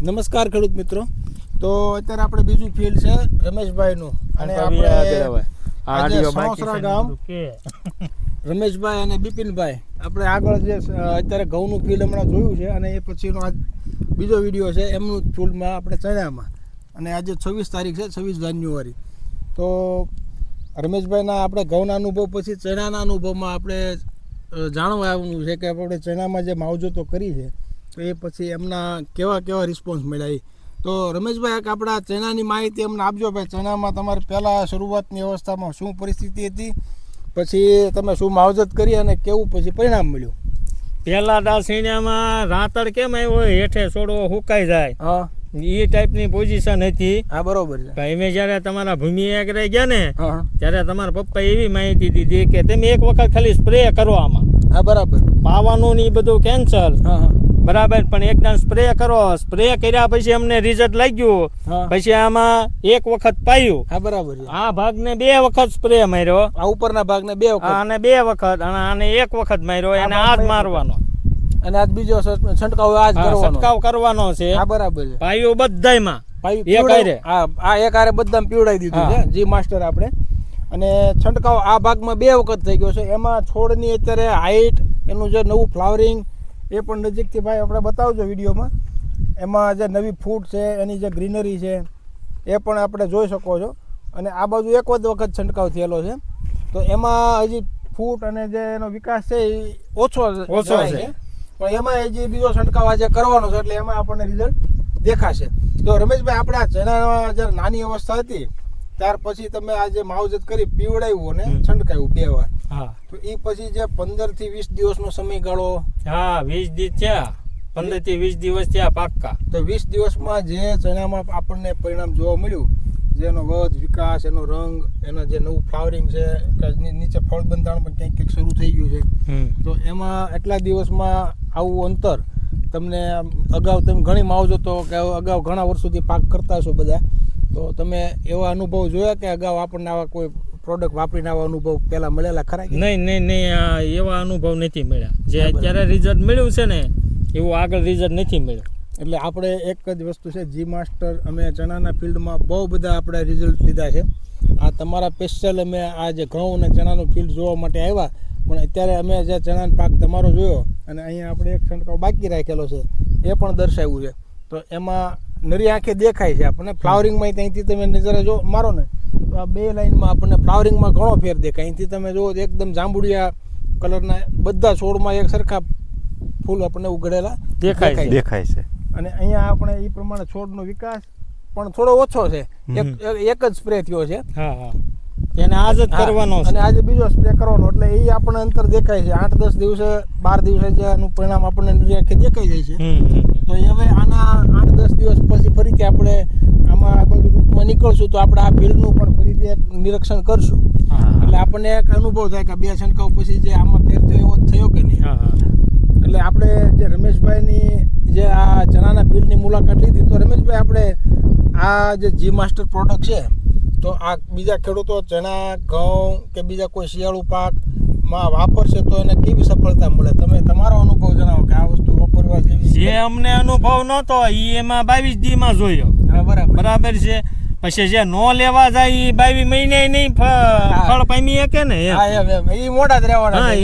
નમસ્કાર ખેડૂત મિત્રો. તો અત્યારે આપણે બીજું ફિલ્ડ છે રમેશભાઈનું, અને આપણે સણોસરા ગામ રમેશભાઈ અને બિપિનભાઈ આપણે આગળ જે અત્યારે ઘઉંનું ફિલ્ડ હમણાં જોયું છે, અને એ પછીનો આ બીજો વિડીયો છે એમનું ફિલ્ડમાં આપણે ચણામાં, અને આજે 26 તારીખ છે, 26 જાન્યુઆરી. તો રમેશભાઈના આપણે ઘઉંના અનુભવ પછી ચણાના અનુભવમાં આપણે જાણવા આવવાનું છે કે આપણે ચણામાં જે માવજતો કરી છે તો એ પછી એમના કેવા રિસ્પોન્સ મળ્યા. તો રમેશભાઈ એક આપણા ચણાની માહિતી અમને આપજો. ભાઈ, ચણામાં તમારે પહેલાં શરૂઆતની અવસ્થામાં શું પરિસ્થિતિ હતી, પછી તમે શું માવજત કરી અને કેવું પછી પરિણામ મળ્યું? પહેલા દાસીણામાં રાતળ કેમ આવ્યો હેઠે છોડવો હુકાઈ જાય, હા, એ ટાઈપની પોઝિશન હતી. હા, બરોબર છે. અમે જ્યારે તમારા ભૂમિ આગળ ગયા ને ત્યારે તમારા પપ્પા એવી માહિતી દીધી કે તમે એક વખત ખાલી સ્પ્રે કરો આમાં. હા, બરાબર. પાવાનું ને એ બધું કેન્સલ, બરાબર, પણ એકદમ સ્પ્રે કરો. સ્પ્રે કર્યા પછી અમને રિઝલ્ટ લાગ્યું, પછી આમાં એક વખત પાયું. હા, બરાબર. આ ભાગને 2 વખત સ્પ્રે માર્યો, આ ઉપરના ભાગને 2 વખત, અને 2 વખત, અને આને 1 વખત માર્યો, અને આ જ મારવાનો, અને આજ બીજો છંટકાવ કરવાનો છે. હા, બરાબર છે. પાયું બધાયમાં એક હારે બધામાં પીવડાવી દીધું છે જી માસ્ટર આપણે. અને છંટકાવ આ ભાગમાં 2 વખત થઈ ગયો છે. એમાં છોડની અત્યારે હાઈટ, એનું જે નવું ફ્લાવરિંગ એ પણ નજીકથી ભાઈ આપણે બતાવજો વિડીયોમાં. એમાં જે નવી ફૂટ છે, એની જે ગ્રીનરી છે એ પણ આપણે જોઈ શકો છો. અને આ બાજુ એક જ વખત છંટકાવ થયેલો છે, તો એમાં હજી ફૂટ અને જે એનો વિકાસ છે એ ઓછો છે, પણ એમાં હજી બીજો છંટકાવ આજે કરવાનો છે, એટલે એમાં આપણને રિઝલ્ટ દેખાશે. તો રમેશભાઈ, આપણે આ ચણામાં જ્યારે નાની અવસ્થા હતી ત્યાર પછી તમે આ જે માવજત કરી, પીવડાવ્યું અને છંટકાવ્યું 2 વાર, તો એ પછી જે 15 થી 20 દિવસનો સમયગાળો, 20 દિવસ થયા, 15 થી 20 દિવસ થયા પાક્કા. તો 20 દિવસમાં જે ચણામાં આપણને પરિણામ જોવા મળ્યું, જેનો વધ વિકાસ, એનો રંગ, એનો જે નવું ફ્લાવરિંગ છે, નીચે ફળ બંધારણ પણ કંઈક શરૂ થઈ ગયું છે, તો એમાં એટલા દિવસમાં આવું અંતર તમને અગાઉ તમે ઘણી માવજતો કે અગાઉ ઘણા વર્ષોથી પાક કરતા છો બધા, તો તમે એવા અનુભવ જોયા કે અગાઉ આપણને આવા કોઈ પ્રોડક્ટ વાપરીને આવા અનુભવ પહેલા મળેલા ખરા? નહીં, એવા અનુભવ નથી મળ્યા. જે અત્યારે રિઝલ્ટ મળ્યું છે ને એવું આગળ રિઝલ્ટ નથી મળ્યું. એટલે આપણે એક જ વસ્તુ છે, જી માસ્ટર અમે ચણાના ફિલ્ડમાં બહુ બધા આપણે રિઝલ્ટ લીધા છે. આ તમારા સ્પેશિયલ અમે આ જે ઘઉં અને ચણાનું ફિલ્ડ જોવા માટે આવ્યા, પણ અત્યારે અમે જે ચણાનો પાક તમારો જોયો, અને અહીંયા આપણે એક છંટકાવ બાકી રાખેલો છે એ પણ દર્શાવ્યું છે. તો એમાં નરી આંખે દેખાય છે આપણને ફ્લાવરિંગમાં. ત્યાંથી તમે નજરે જો મારો ને તો આ 2 લાઈનમાં આપણને ફ્લાવરિંગમાં ઘણો ફેર દેખાય. અહીંથી તમે જુઓ એકદમ જાંબુડિયા કલરના બધા છોડમાં એક સરખા ફૂલ આપણને ઉઘડેલા દેખાય છે. અને અહીંયા આપણે એ પ્રમાણે છોડનો વિકાસ પણ થોડો ઓછો છે. એક જ સ્પ્રે થયો છે, એને આજ જ કરવાનો છે, અને આજે બીજો સ્પ્રે કરવાનો, એટલે એ આપણને અંતર દેખાય છે. 8-10 દિવસે 12 દિવસે જેનું પરિણામ આપણને દેખાઈ જાય છે. તો હવે આના 8-10 દિવસ પછી ફરીથી આપણે આમાં આ બધું રૂટમાં નીકળશું, તો આપણે આ ફિલ્ડનું પણ ફરીથી એક નિરીક્ષણ કરશું. એટલે આપણને એક અનુભવ થાય કે 2 છંટકાવ પછી જે આમાં ફેર થયો એવો થયો કે નહીં. એટલે આપણે જે રમેશભાઈની જે આ ચણાના ફિલ્ડની મુલાકાત લીધી, તો રમેશભાઈ, આપણે આ જે જી માસ્ટર પ્રોડક્ટ છે, તો આ બીજા ખેડૂતો ચણા, ઘઉં કે બીજા કોઈ શિયાળુ પાકમાં વાપરશે તો એને કેવી સફળતા મળે? તમે તમારો અનુભવ જણાવો કે આ વસ્તુ વાપરવા જેવી. જે અમને અનુભવ નહોતો એ એમાં 22 દીમાં જોયો. બરાબર છે. પછી જે નો લેવા જાય એ 22 મહિને નહીં ફળ પામી શકે ને, એ મોડા જ રહેવાના,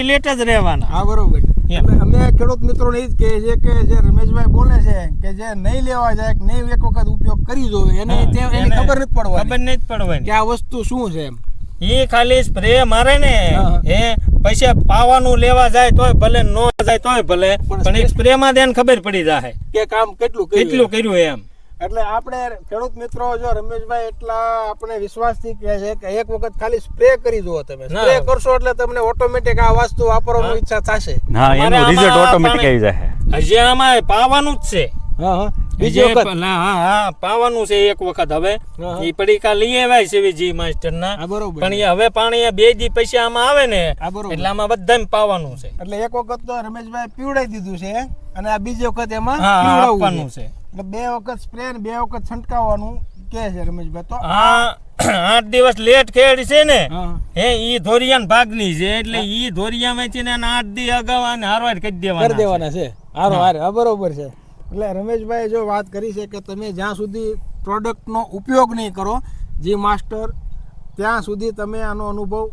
લેટ જ રહેવાના. હા, બરોબર. એટલે અમે ખેડૂત મિત્રોને એ જ કહીએ છીએ કે જે રમેશભાઈ બોલે છે કે જે નહીં લેવા જાય, નહીં એક વખત ઉપયોગ કરી જોવે, એને ખબર નથી પડવાની કે આ વસ્તુ શું છે. એ ખાલી સ્પ્રે મારે ને પછી પાવાનું લેવા જાય તોય ભલે, નો જાય તોય ભલે, પણ એક સ્પ્રે માં તેને ખબર પડી જાય કે કામ કેટલું કર્યું એમ. એટલે આપણે ખેડૂત મિત્રો, જો રમેશભાઈ એટલા આપણે વિશ્વાસથી કહે છે કે એક વખત ખાલી સ્પ્રે કરી જુઓ. તમે સ્પ્રે કરશો એટલે તમને ઓટોમેટિક આ વસ્તુ વાપરવાની ઈચ્છા થશે. એનું રિઝલ્ટ ઓટોમેટિક આવી જાય. હજી આમાં પાવાનું જ છે. બીજી વખત પાવાનું છે એક વખત. હવે એ પડીકા લઈ આવ્યા છે જી માસ્ટર ના, બરોબર, પણ એ હવે પાણી 2 દી પછી આમાં આવે ને એટલે આમાં બધામાં પાવાનું છે. એટલે એક વખત તો રમેશભાઈ પીવડાવી દીધું છે, અને આ બીજી વખત એમાં પીવડાવવાનું છે. એટલે 2 વખત સ્પ્રે ને 2 વખત છંટકાવવાનું કે છે રમેશભાઈ. તો 8 દિવસ લેટ ખેડ છે ને ઈ ધોરિયાન ભાગની છે, એટલે ઈ ધોરિયામાંથી ને 8 દી અગાઉ હારવાર કરી દેવાના છે. બરોબર છે. એટલે રમેશભાઈ જો વાત કરી છે કે તમે જ્યાં સુધી પ્રોડક્ટનો ઉપયોગ નહીં કરો જી માસ્ટર ત્યાં સુધી તમે આનો અનુભવ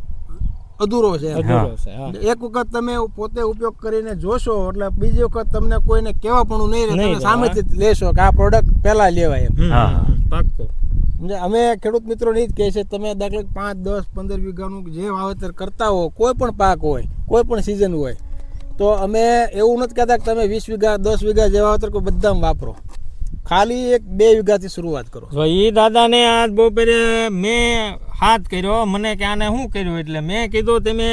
અધૂરો છે. અધૂરો છે, હા. એક વખત તમે પોતે ઉપયોગ કરીને જોશો એટલે બીજી વખત તમને કોઈને કહેવા પણ નહીં રહે, તમે સામેથી લેશો કે આ પ્રોડક્ટ પહેલા લેવાય એમ. હા. પાક્કો. અમે ખેડૂત મિત્રોને જ કહે છે તમે દાખલા 5, 10, 15 વીઘાનું જે વાવેતર કરતા હો, કોઈ પણ પાક હોય, કોઈ પણ સિઝન હોય, તો અમે એવું નથી કહેતા કે તમે 20 વીઘા 10 વીઘા જે વાવેતર કરો બધામાં વાપરો. ખાલી 1-2 વીઘાથી શરૂઆત કરો. તો એ દાદાને આજ બપોરે મેં હાથ કર્યો, મને કે આને શું કર્યું, એટલે મેં કીધું તમે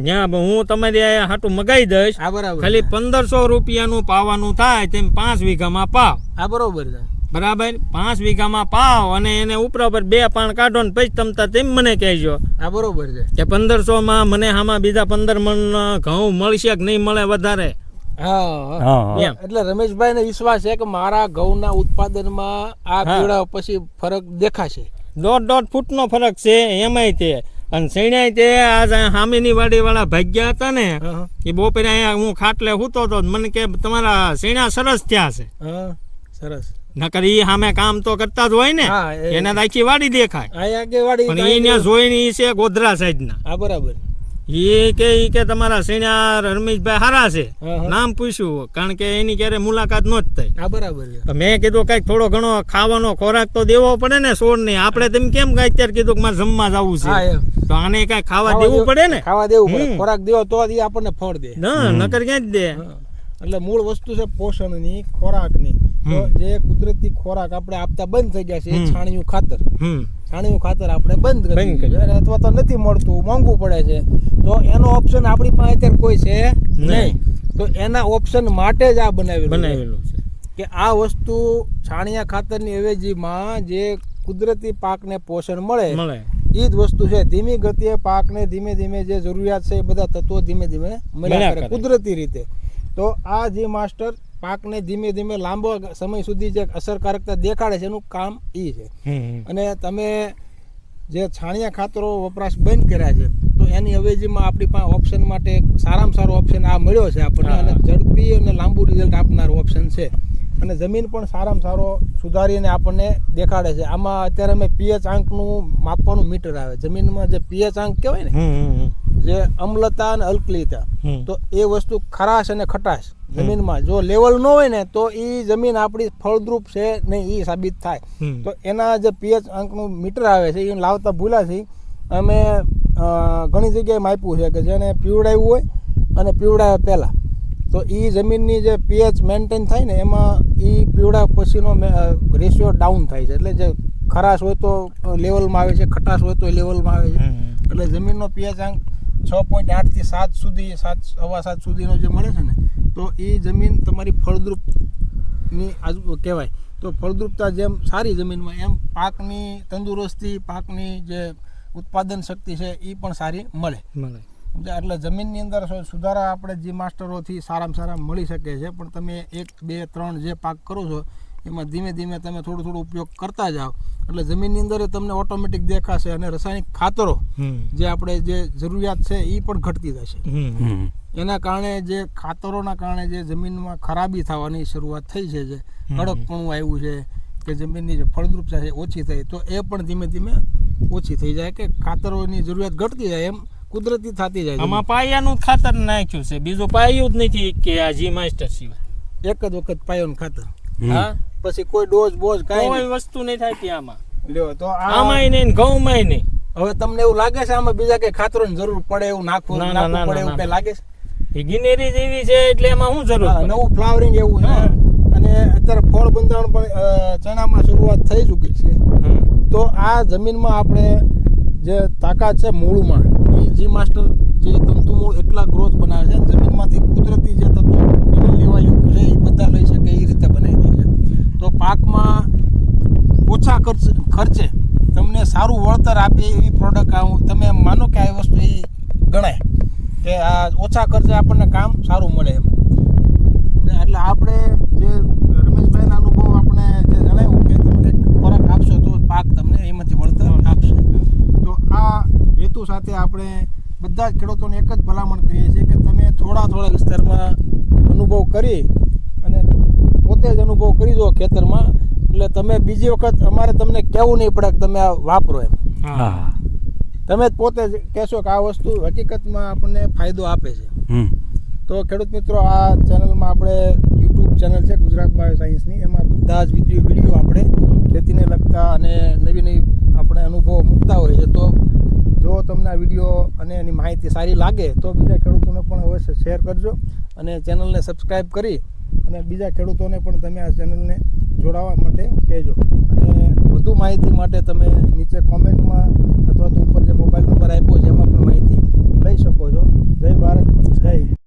જ્યાં હું તમારી હાટું મગાઈ દઈશ, આ બરાબર ખાલી 1500 રૂપિયાનું પાવાનું થાય તેમ 5 વીઘામાં પાવ. આ બરોબર છે. બરાબર 5 વીઘામાં પાવ અને એને ઉપરા પર 2 પાણ કાઢો ને પછી તમતા તેમ મને કહેજો. આ બરોબર છે કે 1500 માં મને આમાં બીજા 15 મણ ઘઉં મળશે કે નહીં મળે વધારે. હા. એટલે રમેશભાઈ ને વિશ્વાસ છે કે મારા ઘઉંના ઉત્પાદનમાં આ કીડા પછી ફરક દેખાશે. 1.5 ફૂટનો ફરક છે એમાંય તે. અને સૈણાય તે આ સામેની વાડી વાળા ભાગ્યા હતા ને એ બપોરે અહીંયા હું ખાટલે સૂતો હતો, મને કે તમારા સૈણા સરસ થયા છે. સરસ. નકર ઈ સામે કામ તો કરતા જ હોય ને, એને આખી વાડી દેખાય. પણ એને જોઈને ઈ છે ગોધરા સાઈડ ના. હા બરાબર. એ કે તમારા સૈણા રમેશભાઈ હારા છે, નામ પૂછ્યું, કારણ કે એની ક્યારે મુલાકાત નો જ થઈ. હા બરાબર. મેં કીધું કઈક થોડો ઘણો ખાવાનો ખોરાક તો દેવો પડે ને છોડ ને. આપણે તેમ કેમ કઈ અત્યારે કીધું કે મારે જમવા જવું છે, તો આને કઈ ખાવા દેવું પડે ને. ખાવા દેવું પડે, ખોરાક દેવો તો જ આપણને ફળ દે. નકર ક્યાં જ દે. એટલે મૂળ વસ્તુ છે પોષણની, ખોરાકની. તો જે કુદરતી ખોરાક આપણે આપતા બંધ થઈ ગયા છે એ છાણિયું ખાતર. છાણિયું ખાતર આપણે બંધ કરી દીધું, અથવા તો નથી મળતું, મોંઘું પડે છે, તો એનો ઓપ્શન આપણી પાસે અત્યારે કોઈ છે નહીં. તો એના ઓપ્શન માટે જ આ બનાવેલું છે કે આ વસ્તુ છાણિયા ખાતરની અવેજીમાં જે કુદરતી પાકને પોષણ મળે એ જ વસ્તુ છે. ધીમી ગતિએ પાકને ધીમે ધીમે જે જરૂરિયાત છે એ બધા તત્વો ધીમે ધીમે મળ્યા કરે કુદરતી રીતે. તો આ જી માસ્ટર પાકને ધીમે ધીમે લાંબો સમય સુધી જે અસરકારકતા દેખાડે છે એનું કામ એ છે. અને તમે જે છાણિયા ખાતરો વપરાશ બંધ કર્યા છે તો એની અવેજીમાં આપણી પાસે ઓપ્શન માટે સારામાં સારો ઓપ્શન આ મળ્યો છે આપણને, અને ઝડપી અને લાંબુ રિઝલ્ટ આપનાર ઓપ્શન છે. અને જમીન પણ સારામાં સારો સુધારીને આપણને દેખાડે છે. આમાં અત્યારે અમે પીએચ આંકનું માપવાનું મીટર આવે જમીનમાં, જે પીએચ આંક કહેવાય ને, જે અમ્લતા અને અલ્કલિતા, તો એ વસ્તુ ખરાશ અને ખટાશ જમીનમાં જો લેવલ ન હોય ને તો એ જમીન આપણી ફળદ્રુપ છે નહીં એ સાબિત થાય. તો એના જે પીએચ આંકનું મીટર આવે છે એ લાવતા ભૂલા છે. અમે ઘણી જગ્યાએ માપ્યું છે કે જેને પીવડાવ્યું હોય અને પીવડાવ્યા પહેલાં, તો એ જમીનની જે પીએચ મેન્ટેન થાય ને એમાં એ પીવડા પછીનો રેશિયો ડાઉન થાય છે. એટલે જે ખરાશ હોય તો લેવલમાં આવે છે, ખટાશ હોય તો લેવલમાં આવે છે. એટલે જમીનનો પીએચ આંક 6.8 થી 7 સુધી, 7.25 સુધીનો જે મળે છે ને, તો એ જમીન તમારી ફળદ્રુપની આજુ કહેવાય. તો ફળદ્રુપતા જેમ સારી જમીનમાં એમ પાકની તંદુરસ્તી, પાકની જે ઉત્પાદન શક્તિ છે એ પણ સારી મળે. એટલે જમીનની અંદર સુધારા આપણે જી માસ્ટરોથી સારામાં સારા મળી શકે છે. પણ તમે 1, 2, 3 જે પાક કરો છો એમાં ધીમે ધીમે તમે થોડું ઉપયોગ કરતા જાઓ એટલે જમીનની અંદર તમને ઓટોમેટિક દેખાશે. અને રાસાયણિક ખાતરો જે આપણે જે જરૂરિયાત છે એ પણ ઘટતી જશે. એના કારણે જે ખાતરોના કારણે જે જમીનમાં ખરાબી થવાની શરૂઆત થઈ છે, જે કડકપણું આવ્યું છે, કે જમીનની જે ફળદ્રુપતા છે ઓછી થઈ, તો એ પણ ધીમે ધીમે ઓછી થઈ જાય, કે ખાતરોની જરૂરિયાત ઘટતી જાય એમ કુદરતી થતી જાય. આમાં પાયાનું ખાતર નાખ્યું છે, બીજું પાયું જ નથી કે આ જી માસ્ટર સિવાય. એક જ વખત પાયોનું ખાતર, હા, પછી કોઈ ડોઝ બોઝ કોઈ વસ્તુ નહીં થાય આમાં. લ્યો તો આમાંય નહીં, ઘઉંમાંય નહીં. હવે તમને એવું લાગે છે આમાં બીજા કઈ ખાતરોની જરૂર પડે એવું નાખવું પડે એવું કઈ લાગે છે? એ ગિનેરી જેવી છે એટલે એમાં શું જરૂર? નવું ફ્લાવરિંગ એવું છે. અને અત્યારે ફળ બંધારણ પણ ચણામાં શરૂઆત થઈ ચૂકી છે. તો આ જમીનમાં આપણે જે તાકાત છે મૂળમાં, એ જી માસ્ટર જે તંતુ મૂળ એટલા ગ્રોથ બનાવે છે, જમીનમાંથી કુદરતી જે તત્વો લેવા યોગ્ય છે એ બધા લઈ શકે એ રીતે બનાવી દે છે. તો પાકમાં ઓછા ખર્ચે તમને સારું વળતર આપે એવી પ્રોડક્ટ તમે માનો કે આ વસ્તુ એ ગણાય કે આ ઓછા ખર્ચે આપણને કામ સારું મળે એમ. એટલે આપણે જે રમેશભાઈના અનુભવ આપણે જે જણાવ્યું કે તમે કંઈક ખોરાક આપશો તો પાક તમને એમાંથી વળતર આપશે. તો આ હેતુ સાથે આપણે બધા જ ખેડૂતોને એક જ ભલામણ કરીએ છીએ કે તમે થોડા વિસ્તારમાં અનુભવ કરી અને પોતે જ અનુભવ કરી દો ખેતરમાં, એટલે તમે બીજી વખત અમારે તમને કહેવું નહીં પડે કે તમે આ વાપરો એમ. હા. તમે જ પોતે જ કહેશો કે આ વસ્તુ હકીકતમાં આપણને ફાયદો આપે છે. તો ખેડૂત મિત્રો, આ ચેનલમાં આપણે યુટ્યુબ ચેનલ છે ગુજરાત બાયો સાયન્સની, એમાં બધા જ વિડીયો આપણે ખેતીને લગતા અને નવી નવી આપણે અનુભવો મૂકતા હોય છે. તો જો તમને આ વિડીયો અને એની માહિતી સારી લાગે તો બીજા ખેડૂતોને પણ અવશ્ય શેર કરજો અને ચેનલને સબસ્ક્રાઈબ કરી અને બીજા ખેડૂતોને પણ તમે આ ચેનલને જોડાવા માટે કહેજો. અને વધુ માહિતી માટે તમે નીચે કોમેન્ટમાં અથવા તો ઉપર જે મોબાઈલ નંબર આપ્યો છે એમાં પણ માહિતી લઈ શકો છો. જય ભારત, જય હિન્દ.